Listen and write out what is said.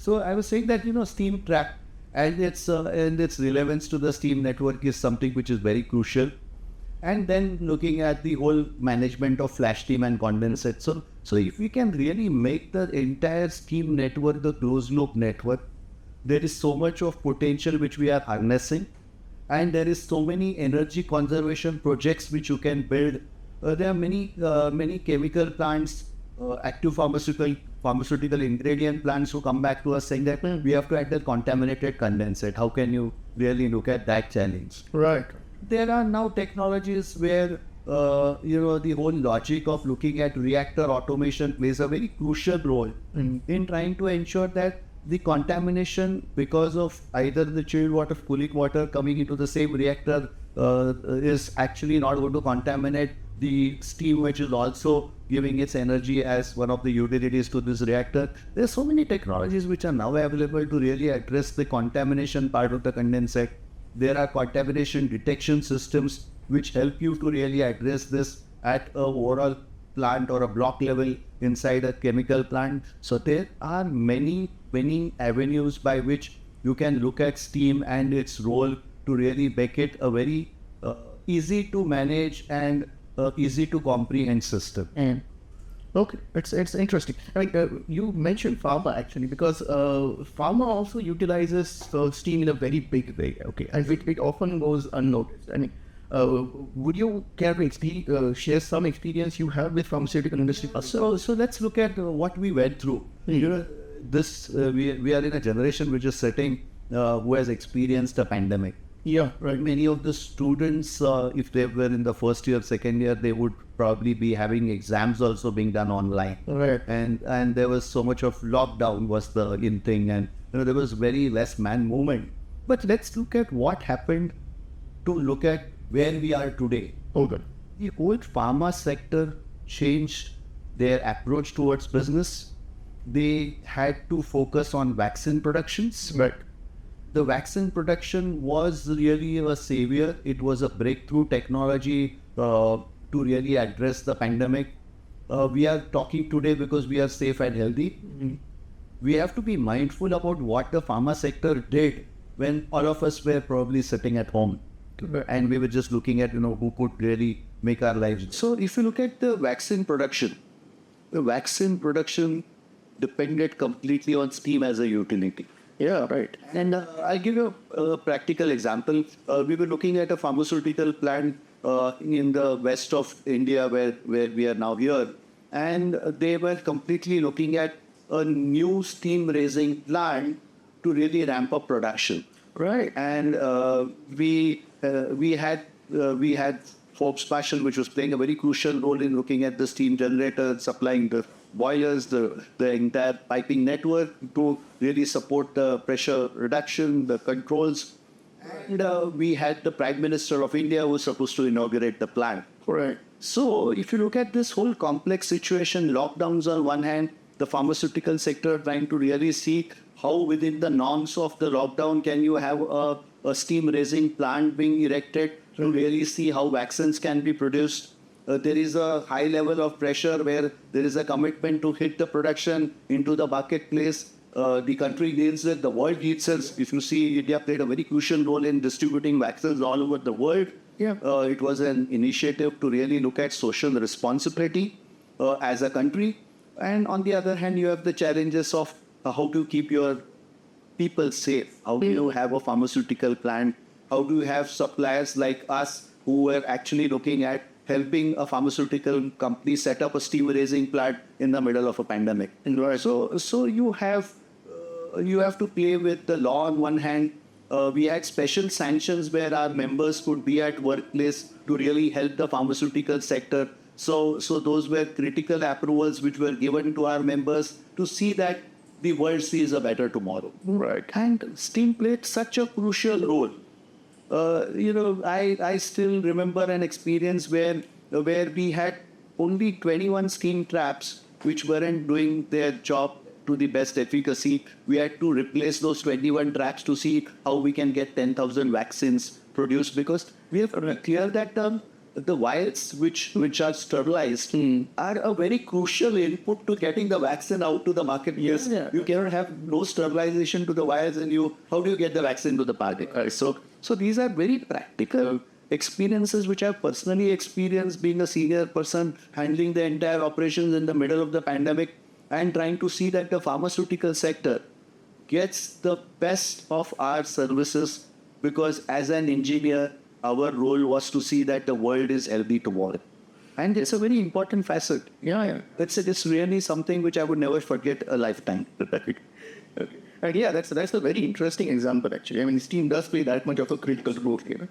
So I was saying that, steam trap and its relevance to the steam network is something which is very crucial. And then looking at the whole management of flash steam and condensate. So if we can really make the entire steam network the closed loop network, there is so much of potential which we are harnessing, and there is so many energy conservation projects which you can build. There are many chemical plants, active pharmaceutical ingredient plants who come back to us saying that we have to enter contaminated condensate. How can you really look at that challenge? Right. There are now technologies where the whole logic of looking at reactor automation plays a very crucial role in trying to ensure that the contamination because of either the chilled water, cooling water coming into the same reactor is actually not going to contaminate the steam which is also giving its energy as one of the utilities to this reactor. There are so many technologies which are now available to really address the contamination part of the condensate. There are contamination detection systems which help you to really address this at a overall plant or a block level inside a chemical plant. So there are many avenues by which you can look at steam and its role to really make it a very easy to manage and easy to comprehend system. Okay, it's interesting. I mean, you mentioned pharma actually, because pharma also utilizes steam in a very big way. Okay, and it often goes unnoticed. I mean, would you care to share some experience you have with pharmaceutical industry? So let's look at what we went through. We are in a generation which is sitting who has experienced a pandemic. Yeah, right. Many of the students, if they were in the first year, second year, they would probably be having exams also being done online. Right. And there was so much of lockdown was the in thing, and there was very less man movement. But let's look at what happened to look at where we are today. Okay. The whole pharma sector changed their approach towards business. They had to focus on vaccine productions. Right. The vaccine production was really a savior. It was a breakthrough technology to really address the pandemic. We are talking today because we are safe and healthy. Mm-hmm. We have to be mindful about what the pharma sector did when all of us were probably sitting at home. And we were just looking at, who could really make our lives. So if you look at the vaccine production depended completely on steam as a utility. Yeah, right. And I'll give you a practical example. We were looking at a pharmaceutical plant in the west of India where we are now here. And they were completely looking at a new steam raising plant to really ramp up production. Right. And we had Forbes Passion, which was playing a very crucial role in looking at the steam generator, supplying the boilers, the entire piping network to really support the pressure reduction, the controls. And we had the Prime Minister of India who was supposed to inaugurate the plant. Correct. So if you look at this whole complex situation, lockdowns on one hand, the pharmaceutical sector trying to really see how within the norms of the lockdown can you have a steam raising plant being erected to really see how vaccines can be produced. There is a high level of pressure where there is a commitment to hit the production into the marketplace. The country needs it, the world needs it. If you see, India played a very crucial role in distributing vaccines all over the world. Yeah. It was an initiative to really look at social responsibility as a country. And on the other hand, you have the challenges of how to keep your people safe. How do you have a pharmaceutical plant? How do you have suppliers like us who were actually looking at helping a pharmaceutical company set up a steam raising plant in the middle of a pandemic? Right. So you have to play with the law on one hand. We had special sanctions where our members could be at workplace to really help the pharmaceutical sector. So those were critical approvals which were given to our members to see that the world sees a better tomorrow. Right. And steam played such a crucial role. I still remember an experience where we had only 21 steam traps which weren't doing their job to the best efficacy. We had to replace those 21 traps to see how we can get 10,000 vaccines produced, because we have to be clear that the vials which are sterilized are a very crucial input to getting the vaccine out to the market. Yes, you cannot have no sterilization to the vials, and how do you get the vaccine to the market? So these are very practical experiences which I've personally experienced being a senior person handling the entire operations in the middle of the pandemic and trying to see that the pharmaceutical sector gets the best of our services, because as an engineer, our role was to see that the world is healthy tomorrow. And it's a very important facet. It's really something which I would never forget a lifetime. Okay. And yeah, that's a very interesting example actually. I mean, steam does play that much of a critical role here.